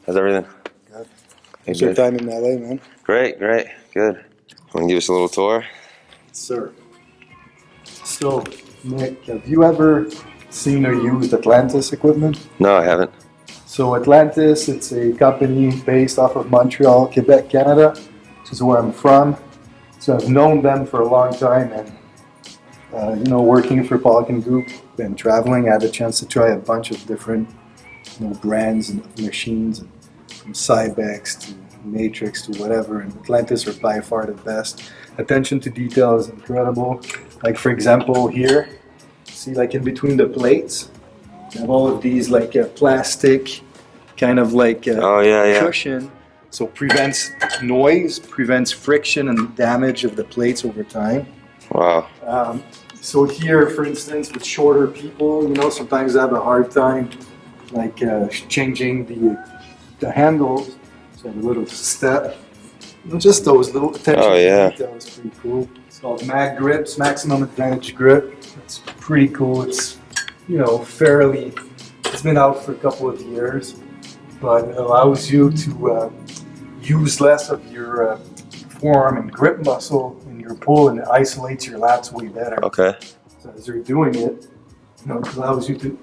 How's everything? Good. How's your time in LA, man? Great, good. Want to give us a little tour? Sir. So, Nick, have you ever seen or used Atlantis equipment? No, I haven't. So Atlantis, it's a company based off of Montreal, Quebec, Canada, which is where I'm from. So I've known them for a long time, and working for Falcon Group and traveling, I had a chance to try a bunch of different brands and machines, and from Cybex to Matrix to whatever, and Atlantis are by far the best. Attention to detail is incredible. Like for example here, see like in between the plates, you have all of these like plastic kind of like cushion, so prevents noise, prevents friction and damage of the plates over time. Wow. So here, for instance, with shorter people, sometimes they have a hard time like changing the handles. So a little step, just those little attention to detail is pretty cool. It's called Mag Grips, Maximum Advantage Grip. It's pretty cool. It's it's been out for a couple of years, but it allows you to use less of your forearm and grip muscle in your pull, and it isolates your lats way better. Okay. So as you're doing it, it allows you to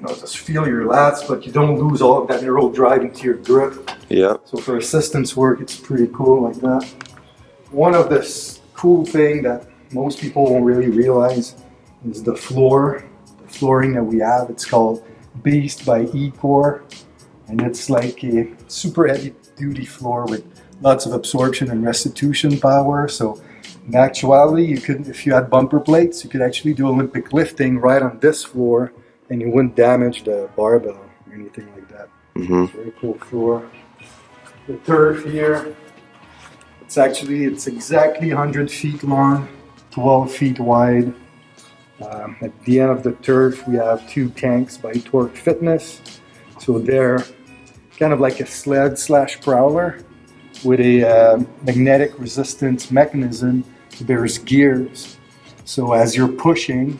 just feel your lats, but you don't lose all of that arrow drive into your grip. Yep. So for assistance work, it's pretty cool like that. One of the cool thing that most people won't really realize is the flooring that we have. It's called Beast by E-Core, and it's like a super heavy duty floor with lots of absorption and restitution power. So in actuality, you could, if you had bumper plates, you could actually do Olympic lifting right on this floor, and you wouldn't damage the barbell or anything like that. Mm-hmm. It's a very cool floor. The turf here, it's exactly 100 feet long, 12 feet wide. At the end of the turf, we have 2 tanks by Torque Fitness. So they're kind of like a sled / prowler with a magnetic resistance mechanism. There's gears. So as you're pushing,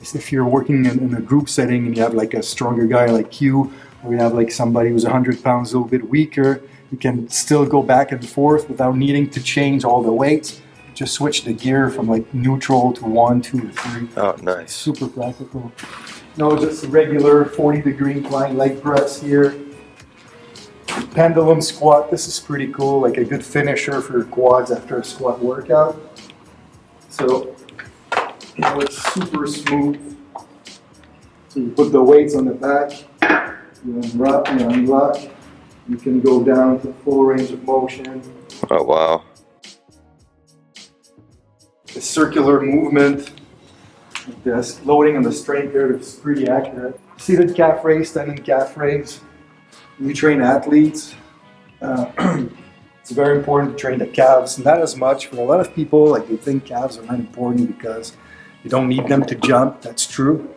if you're working in a group setting and you have like a stronger guy like you, or you have like somebody who's 100 pounds a little bit weaker, you can still go back and forth without needing to change all the weights. Just switch the gear from like neutral to 1, 2, or 3. Oh, nice. Super practical. Just a regular 40-degree incline leg press here. Pendulum squat. This is pretty cool, like a good finisher for your quads after a squat workout. So, it's super smooth. So you put the weights on the back, you unlock, you can go down to full range of motion. Oh, wow. The circular movement, the loading on the strength curve is pretty accurate. Seated calf raise, standing calf raise. We train athletes. It's very important to train the calves. Not as much for a lot of people, like they think calves are not important because you don't need them to jump. That's true.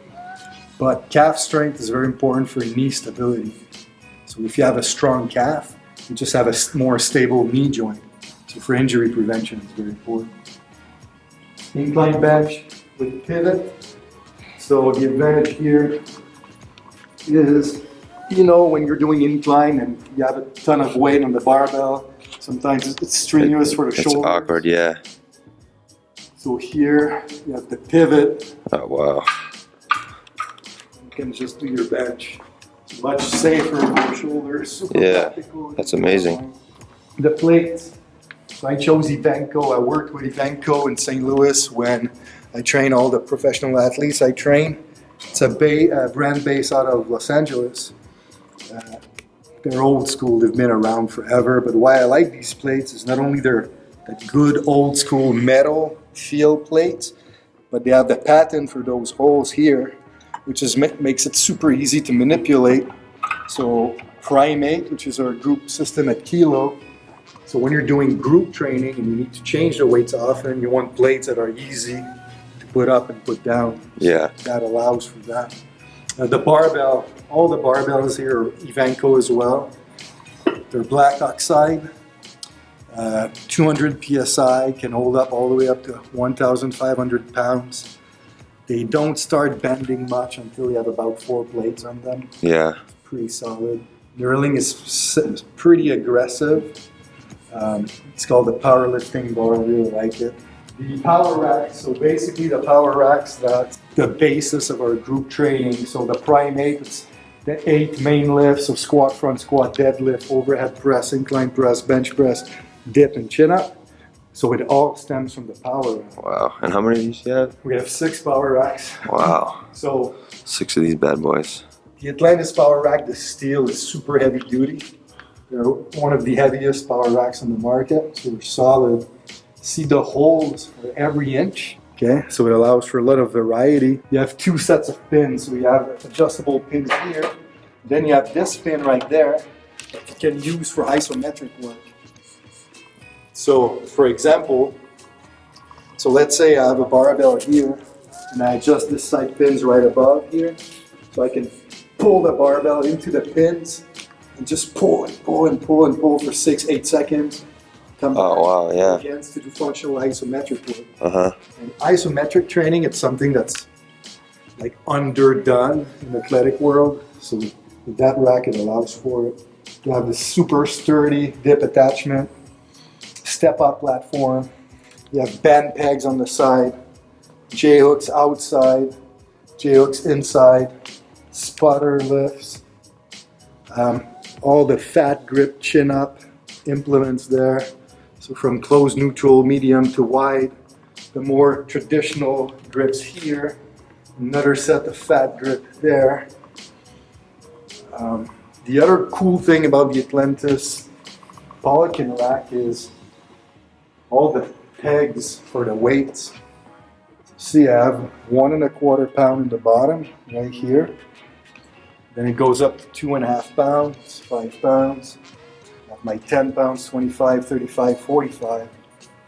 But calf strength is very important for knee stability. So if you have a strong calf, you just have a more stable knee joint. So for injury prevention, it's very important. Incline bench with pivot. So the advantage here is, when you're doing incline and you have a ton of weight on the barbell, sometimes it's strenuous for the shoulders. It's awkward, yeah. So here you have the pivot. Oh, wow. You can just do your bench. It's much safer for your shoulders. Super practical. That's amazing. The plates. So I chose Ivanko. I worked with Ivanko in St. Louis when I train all the professional athletes I train. It's a brand based out of Los Angeles. They're old school. They've been around forever. But why I like these plates is not only they're that good old school metal feel plates, but they have the pattern for those holes here, which makes it super easy to manipulate. So Primate, which is our group system at Kilo. So when you're doing group training and you need to change the weights often, you want plates that are easy to put up and put down. Yeah. So that allows for that. The barbell, all the barbells here are Ivanko as well. They're black oxide, 200 PSI, can hold up all the way up to 1,500 pounds. They don't start bending much until you have about 4 plates on them. Yeah. Pretty solid. The railing is pretty aggressive. It's called the powerlifting bar. I really like it. The power racks, so basically the power racks, that's the basis of our group training. So the primate, it's the 8 main lifts, so squat, front squat, deadlift, overhead press, incline press, bench press, dip, and chin up. So it all stems from the power rack. Wow. And how many of these do you have? We have 6 power racks. Wow. So 6 of these bad boys. the Atlantis power rack, the steel is super heavy duty. They're one of the heaviest power racks on the market, so they're solid. See the holes are every inch, okay? So it allows for a lot of variety. You have 2 sets of pins, so you have adjustable pins here. Then you have this pin right there that you can use for isometric work. So, for example, so let's say I have a barbell here, and I adjust this side pins right above here, so I can pull the barbell into the pins and just pull and pull and pull and pull for 6-8 seconds. Come Oh, wow, yeah. against to do functional isometric work. Uh-huh. And isometric training, it's something that's like underdone in the athletic world. So with that rack, it allows for it. You have this super sturdy dip attachment, step-up platform. You have band pegs on the side, J-hooks outside, J-hooks inside, spotter lifts, all the fat grip chin up implements there. So from closed, neutral, medium to wide, the more traditional grips here, another set of fat grip there. The other cool thing about the Atlantis Polykin rack is all the pegs for the weights. See, I have 1 1/4 pound in the bottom, right here. Then it goes up to 2.5 pounds, 5 pounds. I have my 10 pounds, 25, 35, 45.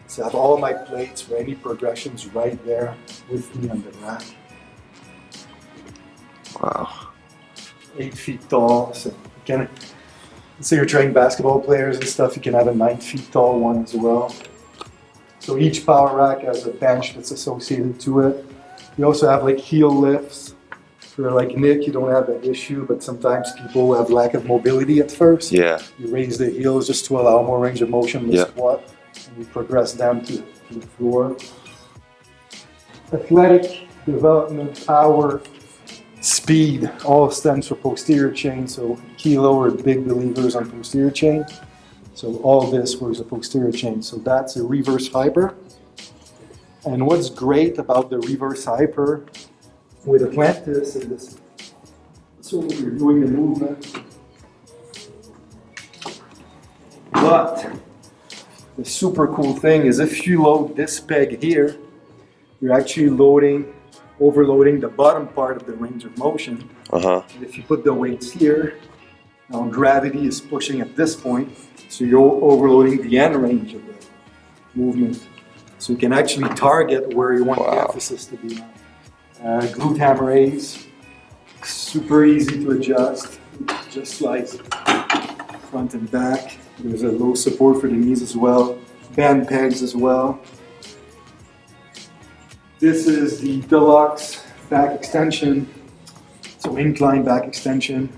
So I have all my plates for any progressions right there with me on the rack. Wow. 8 feet tall, so you can, let's say you're training basketball players and stuff, you can have a 9 feet tall one as well. So each power rack has a bench that's associated to it. You also have like heel lifts. For like Nick, you don't have that issue, but sometimes people have lack of mobility at first. Yeah. You raise the heels just to allow more range of motion in the Yeah. squat, and you progress down to the floor. Athletic development, power, speed, all stands for posterior chain. So Kilo are big believers on posterior chain. So all this was a posterior chain. So that's a reverse hyper. And what's great about the reverse hyper with Atlantis is, so we're doing the movement. But the super cool thing is if you load this peg here, you're actually overloading the bottom part of the range of motion. Uh-huh. And if you put the weights here, now gravity is pushing at this point, so you're overloading the end range of the movement. So you can actually target where you want the Wow. emphasis to be on. Glute hammer raise, super easy to adjust, just slides front and back. There's a low support for the knees as well, band pegs as well. This is the deluxe back extension, so incline back extension.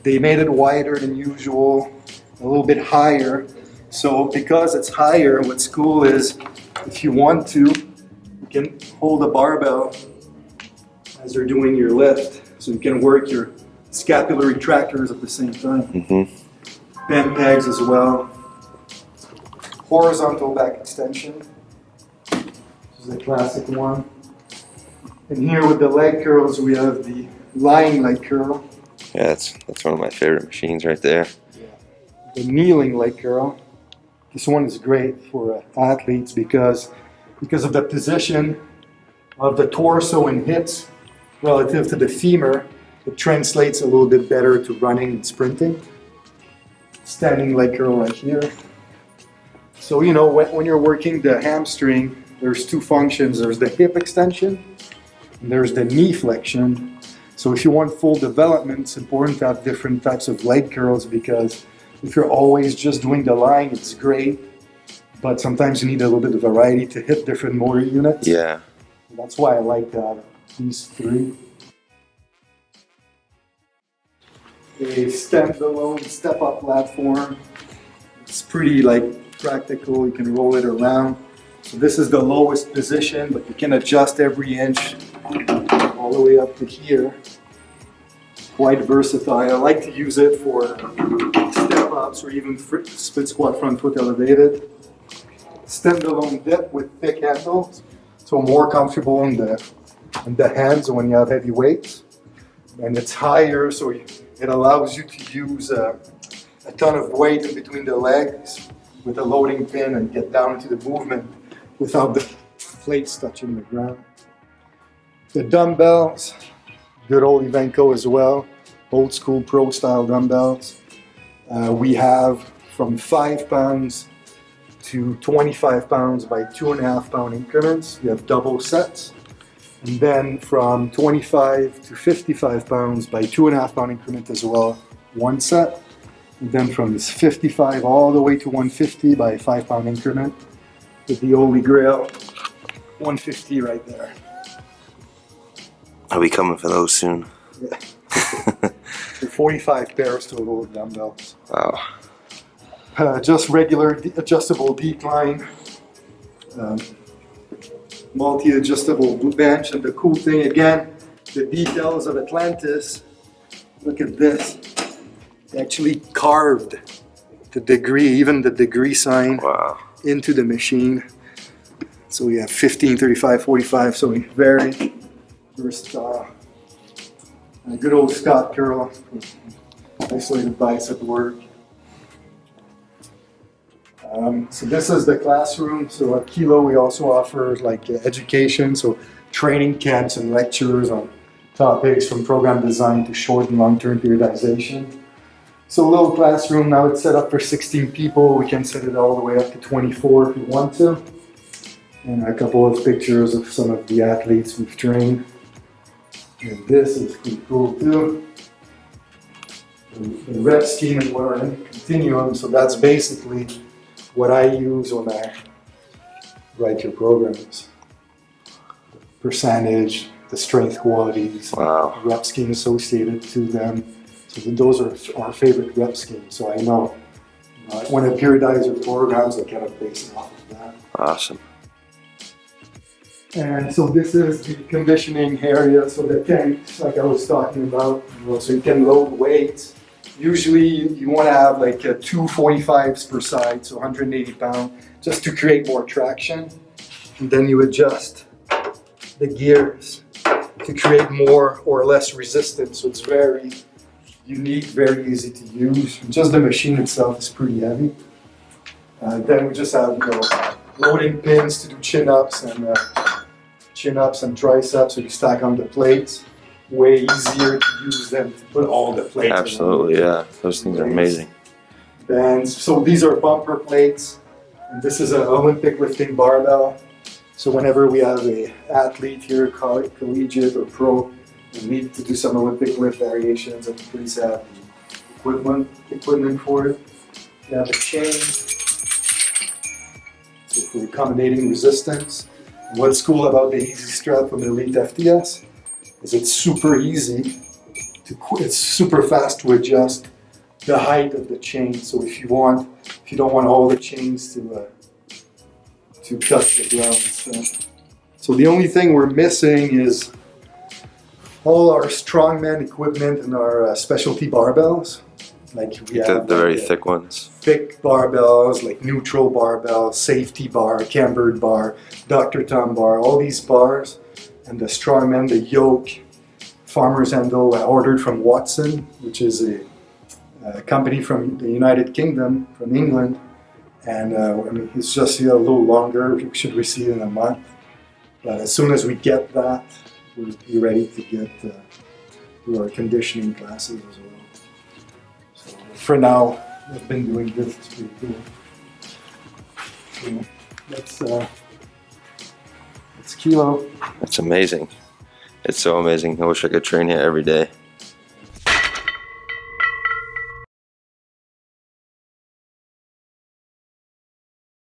They made it wider than usual, a little bit higher. So because it's higher, what's cool is if you want to, you can hold a barbell as you're doing your lift, so you can work your scapular retractors at the same time. Mm-hmm. Band pegs as well. Horizontal back extension. This is a classic one. And here with the leg curls, we have the lying leg curl. Yeah, that's one of my favorite machines right there. The kneeling leg curl. This one is great for athletes because of the position of the torso and hips relative to the femur. It translates a little bit better to running and sprinting. Standing leg curl right here. So you know when you're working the hamstring, there's 2 functions. There's the hip extension and there's the knee flexion. So if you want full development, it's important to have different types of leg curls because if you're always just doing the lying, it's great, but sometimes you need a little bit of variety to hit different motor units. Yeah. That's why I like to have these three. A standalone step-up platform. It's pretty practical. You can roll it around. So this is the lowest position, but you can adjust every inch all the way up to here. Quite versatile. I like to use it for step-ups or even split squat front foot elevated. Standalone dip with thick handles, so more comfortable in the hands when you have heavy weights. And it's higher, so it allows you to use a ton of weight in between the legs with a loading pin and get down into the movement without the plates touching the ground. The dumbbells, good old Ivanko as well, old school pro style dumbbells. We have from 5 pounds to 25 pounds by 2.5 pound increments. We have double sets. And then from 25 to 55 pounds by 2.5 pound increment as well, one set. And then from this 55 all the way to 150 by 5 pound increment with the Holy Grail, 150 right there. I'll be coming for those soon. Yeah. So 45 pairs total of dumbbells. Wow. Just regular adjustable decline, multi-adjustable bench, and the cool thing again, the details of Atlantis. Look at this. They actually carved the degree, even the degree sign, Wow. into the machine. So we have 15, 35, 45, so very versatile. And a good old Scott curl, isolated bicep work. So this is the classroom. So at Kilo we also offer education, so training camps and lectures on topics from program design to short and long-term periodization. So a little classroom, now it's set up for 16 people. We can set it all the way up to 24 if you want to. And a couple of pictures of some of the athletes we've trained. And this is pretty cool too. The rep scheme and we're in continuum, so that's basically what I use when I write your programs. The percentage, the strength qualities, Wow. rep scheme associated to them. So those are our favorite rep schemes. So I know when I periodize your programs, I kind of base it off of that. Awesome. And so this is the conditioning area. So the tanks, like I was talking about, so you can load weights. Usually you want to have two 45s per side, so 180 pounds, just to create more traction. And then you adjust the gears to create more or less resistance. So it's very unique, very easy to use. Just the machine itself is pretty heavy. Then we just have loading pins to do chin-ups and triceps, so you stack on the plates. Way easier to use than to put all the plates. Absolutely, yeah. Those things are amazing. And so these are bumper plates. And this is an Olympic lifting barbell. So whenever we have an athlete here, collegiate or pro, we need to do some Olympic lift variations, and please have the equipment for it. You have a chain, so for accommodating resistance. And what's cool about the Easy Strap from Elite FTS is it's super easy it's super fast to adjust the height of the chain. So if you don't want all the chains to touch the ground. So the only thing we're missing is all our strongman equipment and our specialty barbells. We have The very thick ones. thick barbells, like neutral barbell, safety bar, cambered bar, Dr. Tom bar, all these bars. And the strongman, the yoke, farmer's handle, I ordered from Watson, which is a company from the United Kingdom, from England. And it's just a little longer. We should receive in a month. But as soon as we get that, we'll be ready to get to our conditioning classes as well. So for now, I've been doing this. It's pretty cool. So that's Kilo. That's amazing. It's so amazing. I wish I could train here every day.